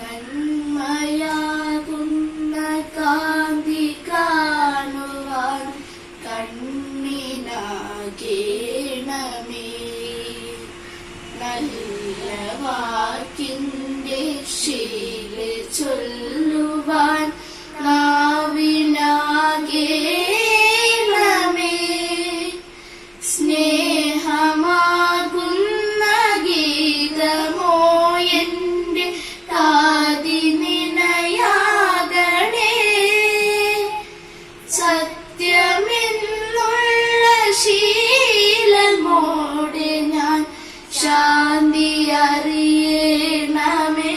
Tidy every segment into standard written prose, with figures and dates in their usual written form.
നന്മയാകുന്ന കാന്തി കാണുവാൻ കണ്ണിനാകേണമേ. നല്ല വാക്കിന്റെ ശീല ചൊല്ലുവാൻ നാവിനാകേണമേ. സ്നേഹമാകുന്ന ഗീതമോ എന്റെ കാതിനിനയാകണേ. സത്യമെന്നുള്ള ശീലമോടെ ഞാൻ ശാന്തി അറിയണമേ.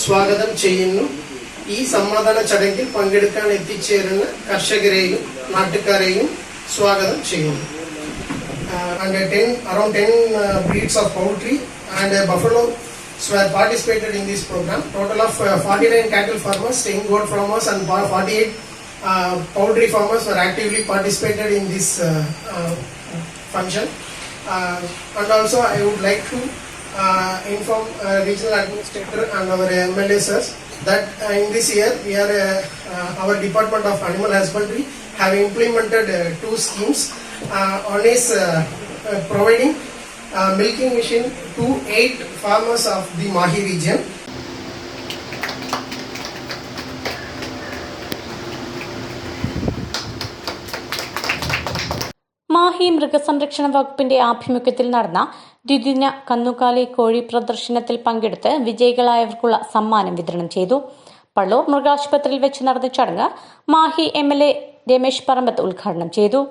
സ്വാഗതം ചെയ്യുന്നു. ഈ സമാധാന ചടങ്ങിൽ പങ്കെടുക്കാൻ എത്തിച്ചേരുന്ന കർഷകരെയും നാട്ടുകാരെയും സ്വാഗതം ചെയ്യുന്നു. Around 10 breeds of poultry and buffalo were participated in this program. Total of 49 cattle farmers, 10 goat farmers and 48 poultry farmers were actively participated in this function. And also I would like to inform regional administrator and our MLA sirs that in this year we are our Department of Animal Husbandry have implemented 2 schemes. One is providing milking machine to 8 farmers of the Mahi region. Mahe മൃഗസംരക്ഷണ വകുപ്പിന്റെ ആഭിമുഖ്യത്തിൽ നടന്ന ദ്വിദിന കന്നുകാലി കോഴി പ്രദർശനത്തിൽ പങ്കെടുത്ത് വിജയികളായവർക്കുള്ള സമ്മാനം വിതരണം ചെയ്തു. പള്ളൂർ മൃഗാശുപത്രിയിൽ വെച്ച് നടന്ന ചടങ്ങ് മാഹി MLA രമേശ് പറമ്പത്ത് ഉദ്ഘാടനം ചെയ്തു.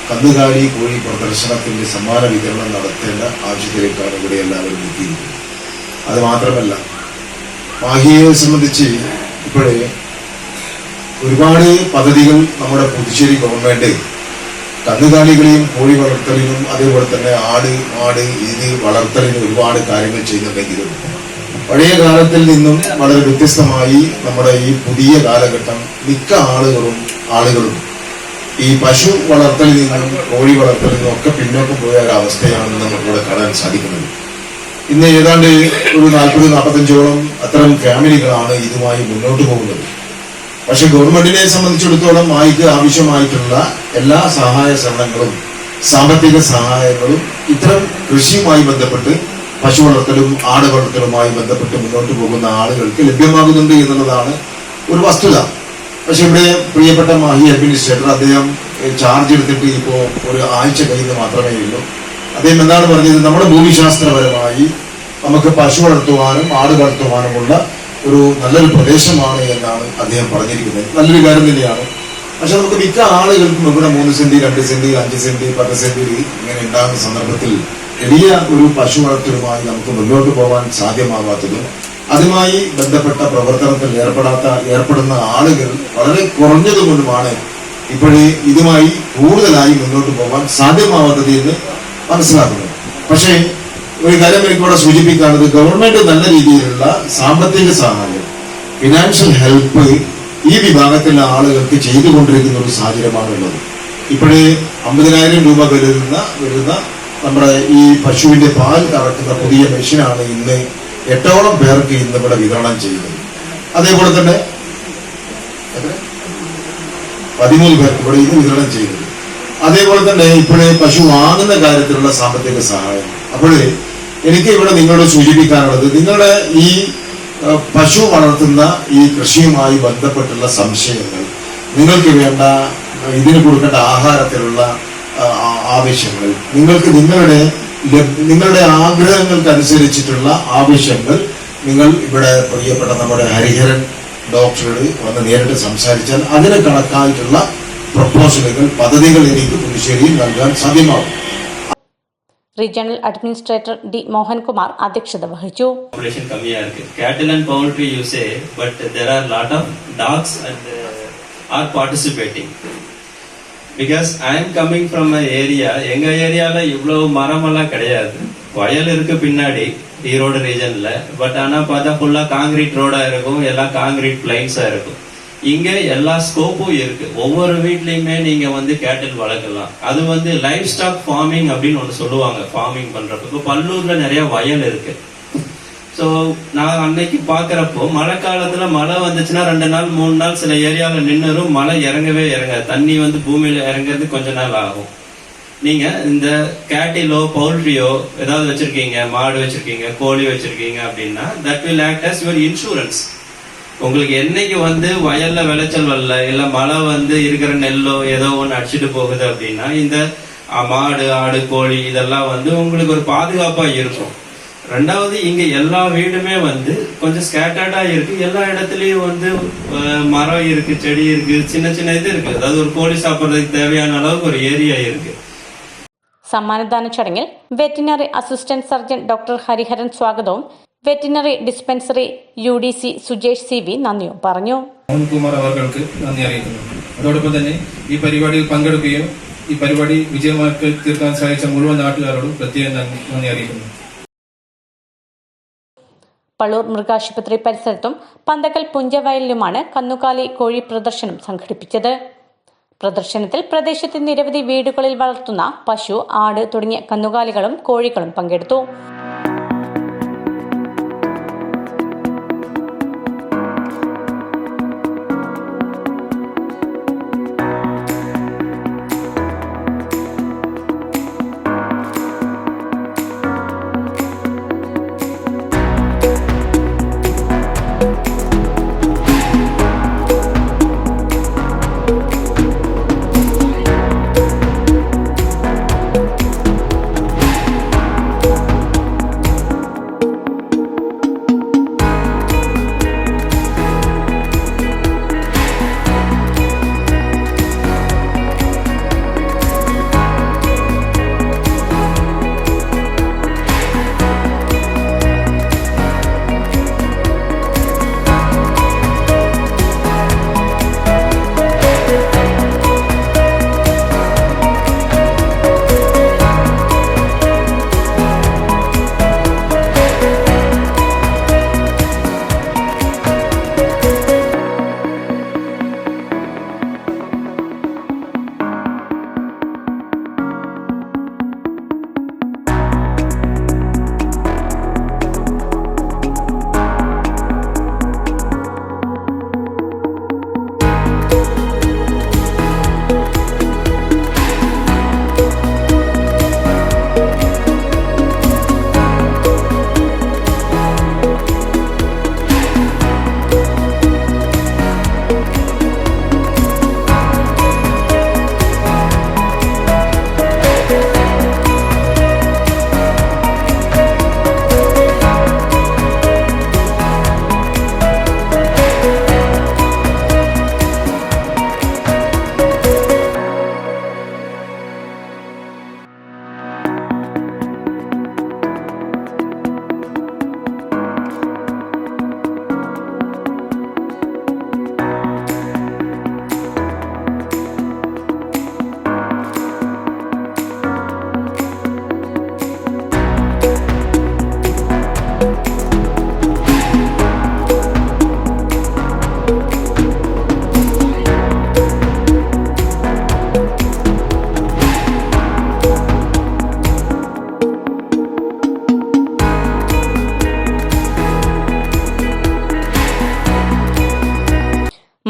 കന്നുകാലി കോഴി പ്രദർശനത്തിന്റെ സമ്മാന വിതരണം നടത്തേണ്ട ആവശ്യത്തിലേക്കാണ് ഇവിടെ എല്ലാവരും എത്തിയിരിക്കുന്നത്. അത് മാത്രമല്ല, മാഹിയെ സംബന്ധിച്ച് ഇപ്പോഴേ ഒരുപാട് പദ്ധതികൾ നമ്മുടെ പുതുച്ചേരി ഗവൺമെന്റ് കന്നുകാലികളെയും കോഴി വളർത്തലിനും അതേപോലെ തന്നെ ആട് മാട് ഇത് വളർത്തലിനും ഒരുപാട് കാര്യങ്ങൾ ചെയ്യുന്നുണ്ടെങ്കിലും പഴയ കാലത്തിൽ നിന്നും വളരെ വ്യത്യസ്തമായി നമ്മുടെ ഈ പുതിയ കാലഘട്ടം മിക്ക ആളുകളും ഈ പശു വളർത്തലിൽ നിന്നും കോഴി വളർത്തലിൽ നിന്നും ഒക്കെ പിന്നോക്കം പോയ ഒരു അവസ്ഥയാണ് നമുക്കിവിടെ കാണാൻ സാധിക്കുന്നത്. ഇന്ന് ഏതാണ്ട് ഒരു 40-45ഓളം അത്തരം ഫാമിലികളാണ് ഇതുമായി മുന്നോട്ട് പോകുന്നത്. പക്ഷെ ഗവൺമെന്റിനെ സംബന്ധിച്ചിടത്തോളം മായിക്ക് ആവശ്യമായിട്ടുള്ള എല്ലാ സഹായ സഹകരണങ്ങളും സാമ്പത്തിക സഹായങ്ങളും ഇത്തരം കൃഷിയുമായി ബന്ധപ്പെട്ട് പശു വളർത്തലും ആട് വളർത്തലുമായി ബന്ധപ്പെട്ട് മുന്നോട്ട് പോകുന്ന ആളുകൾക്ക് ലഭ്യമാകുന്നുണ്ട് എന്നുള്ളതാണ് ഒരു വസ്തുത. പക്ഷെ ഇവിടെ പ്രിയപ്പെട്ട മാഹി അഡ്മിനിസ്ട്രേറ്റർ അദ്ദേഹം ചാർജ് എടുത്തിട്ട് ഇപ്പോൾ ഒരു ആഴ്ച കഴിഞ്ഞ് മാത്രമേ ഉള്ളൂ. അദ്ദേഹം എന്താണ് പറഞ്ഞത്, നമ്മുടെ ഭൂമിശാസ്ത്രപരമായി നമുക്ക് പശു വളർത്തുവാനും ആട് വളർത്തുവാനുമുള്ള ഒരു നല്ലൊരു പ്രദേശമാണ് എന്നാണ് അദ്ദേഹം പറഞ്ഞിരിക്കുന്നത്. നല്ലൊരു കാര്യം തന്നെയാണ്. പക്ഷെ നമുക്ക് മിക്ക ആളുകൾക്കും ഇവിടെ 3 സെന്റ് 2 സെന്റ് 5 സെന്റ് 10 സെന്റ് ഇങ്ങനെ ഉണ്ടാകുന്ന സന്ദർഭത്തിൽ വലിയ ഒരു പശു വളർത്തലുമായി നമുക്ക് മുന്നോട്ട് പോകാൻ സാധ്യമാകാത്തതും അതുമായി ബന്ധപ്പെട്ട പ്രവർത്തനത്തിൽ ഏർപ്പെടുന്ന ആളുകൾ വളരെ കുറഞ്ഞതുകൊണ്ടുമാണ് ഇപ്പോഴേ ഇതുമായി കൂടുതലായി മുന്നോട്ട് പോകാൻ സാധ്യമാവാത്തത് എന്ന് മനസ്സിലാക്കുന്നത്. പക്ഷേ ഒരു കാര്യം എനിക്കിവിടെ സൂചിപ്പിക്കാനുള്ളത്, ഗവൺമെന്റ് നല്ല രീതിയിലുള്ള സാമ്പത്തിക സഹായം, ഫിനാൻഷ്യൽ ഹെൽപ്പ് ഈ വിഭാഗത്തിലെ ആളുകൾക്ക് ചെയ്തുകൊണ്ടിരിക്കുന്ന ഒരു സാഹചര്യമാണുള്ളത്. ഇപ്പോഴേ 50,000 രൂപ വരുന്ന നമ്മുടെ ഈ പശുവിന്റെ പാൽ കറക്കുന്ന പുതിയ മെഷീനാണ് ഇന്ന് 8ഓളം പേർക്ക് ഇന്ന് ഇവിടെ വിതരണം ചെയ്യുന്നത്. അതേപോലെ തന്നെ 13 പേർക്ക് ഇവിടെ ഇന്ന് വിതരണം ചെയ്യുന്നത്. അതേപോലെ തന്നെ ഇപ്പോഴേ പശു വാങ്ങുന്ന കാര്യത്തിലുള്ള സാമ്പത്തിക സഹായം. അപ്പോഴേ എനിക്ക് ഇവിടെ നിങ്ങളോട് സൂചിപ്പിക്കാനുള്ളത്, നിങ്ങളുടെ ഈ പശു വളർത്തുന്ന ഈ കൃഷിയുമായി ബന്ധപ്പെട്ടുള്ള സംശയങ്ങൾ, നിങ്ങൾക്ക് വേണ്ട ഇതിന് കൊടുക്കേണ്ട ആഹാരത്തിലുള്ള ആവശ്യങ്ങൾ, നിങ്ങൾക്ക് നിങ്ങളുടെ ആഗ്രഹങ്ങൾക്കനുസരിച്ചിട്ടുള്ള ആവശ്യങ്ങൾ നിങ്ങൾ ഇവിടെ പ്രിയപ്പെട്ട നമ്മുടെ ഹരിഹരൻ ഡോക്ടറോട് വന്ന് നേരിട്ട് സംസാരിച്ചാൽ അതിന് കണക്കായിട്ടുള്ള പ്രപ്പോസലുകൾ, പദ്ധതികൾ എനിക്ക് പുതുശ്ശേരിയിൽ നൽകാൻ സാധ്യമാകും. റീജിയണൽ അഡ്മിനിസ്ട്രേറ്റർ ഡി മോഹൻകുമാർ അധ്യക്ഷത വഹിച്ചു. Population കമ്മിയാ இருக்கு. Cattle and poultry you say, but there are lot of dogs and are participating. Because I am coming from an area, எங்க ஏரியால இவ்வளவு மரமெல்லாம் கிடையாது. வயல் இருக்கு பின்னாடி ஈரோடு ரீஜன்ல, பட் ஆனா பார்த்தா ஃபுல்லா காங்கிரீட் ரோடா இருக்கும், எல்லாம் காங்கிரீட் பிளைன்ஸா இருக்கும். இங்க எல்லா ஸ்கோப்பும் இருக்கு. ஒவ்வொரு வீட்லயுமே நீங்க வந்து கேட்டில் வளர்க்கலாம். அது வந்து லைஃப் ஸ்டாக் ஃபார்மிங் அப்படின்னு ஒன்று சொல்லுவாங்க. ஃபார்மிங் பண்றப்ப இப்போ பல்லூர்ல நிறைய வயல் இருக்கு. ஸோ நான் அன்னைக்கு பாக்குறப்போ மழை காலத்துல மழை வந்துச்சுன்னா 2 நாள் 3 நாள் சில ஏரியாவில் நின்னுரும், மழை இறங்கவே இறங்காது. தண்ணி வந்து பூமியில இறங்குறது கொஞ்ச நாள் ஆகும். நீங்க இந்த கேட்டிலோ பவுல்ட்ரியோ ஏதாவது வச்சிருக்கீங்க, மாடு வச்சிருக்கீங்க, கோழி வச்சிருக்கீங்க அப்படின்னா that will act as your insurance. உங்களுக்கு என்னைக்கு வந்து வயல்ல விளைச்சல் வரல, இல்ல மழை வந்து இருக்கிற நெல்லோ ஏதோ ஒன்று அடிச்சுட்டு போகுது அப்படின்னா இந்த மாடு, ஆடு, கோழி இதெல்லாம் வந்து உங்களுக்கு ஒரு பாதுகாப்பா இருக்கும். ரெண்டாவது, இங்க எல்லா வீடுமே வந்து கொஞ்சம் ஸ்கேட்டர்டா இருக்கு. எல்லா இடத்துலயும் வந்து மரம் இருக்கு, செடி இருக்கு, சின்ன சின்ன இது இருக்கு. அதாவது ஒரு கோழி சாப்பிட்றதுக்கு தேவையான அளவுக்கு ஒரு ஏரியா இருக்கு. സമ്മാനദാന ചടങ്ങിൽ veterinary assistant surgeon doctor Hariharan സ്വാഗതവും veterinary dispensary UDC Sujesh CV നന്ദിയും പറഞ്ഞു. മോഹൻകുമാർ അവർക്ക് നന്ദി അറിയിക്കുന്നു. അതോടൊപ്പം തന്നെ ഈ പരിപാടിയിൽ പങ്കെടുക്കുകയും ഈ പരിപാടി വിജയമാക്കി തീർക്കാൻ സഹായിച്ച മുഴുവൻ നാട്ടുകാരോടും പ്രത്യേകം നന്ദി അറിയിക്കുന്നു. പള്ളൂർ മൃഗാശുപത്രി പരിസരത്തും പന്തക്കൽ പുഞ്ചവയലിലുമാണ് കന്നുകാലി കോഴി പ്രദർശനം സംഘടിപ്പിച്ചത്. പ്രദർശനത്തിൽ പ്രദേശത്തെ നിരവധി വീടുകളിൽ വളർത്തുന്ന പശു, ആട് തുടങ്ങിയ കന്നുകാലികളും കോഴികളും പങ്കെടുത്തു.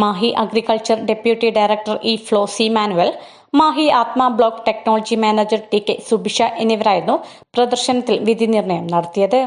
Mahe agriculture deputy director E Flossy Manuel, Mahe Atma block technology manager T K Subisha എന്നിവരായിരുന്നു പ്രദർശനത്തിൽ വിധി നിർണയം നടത്തിയത്.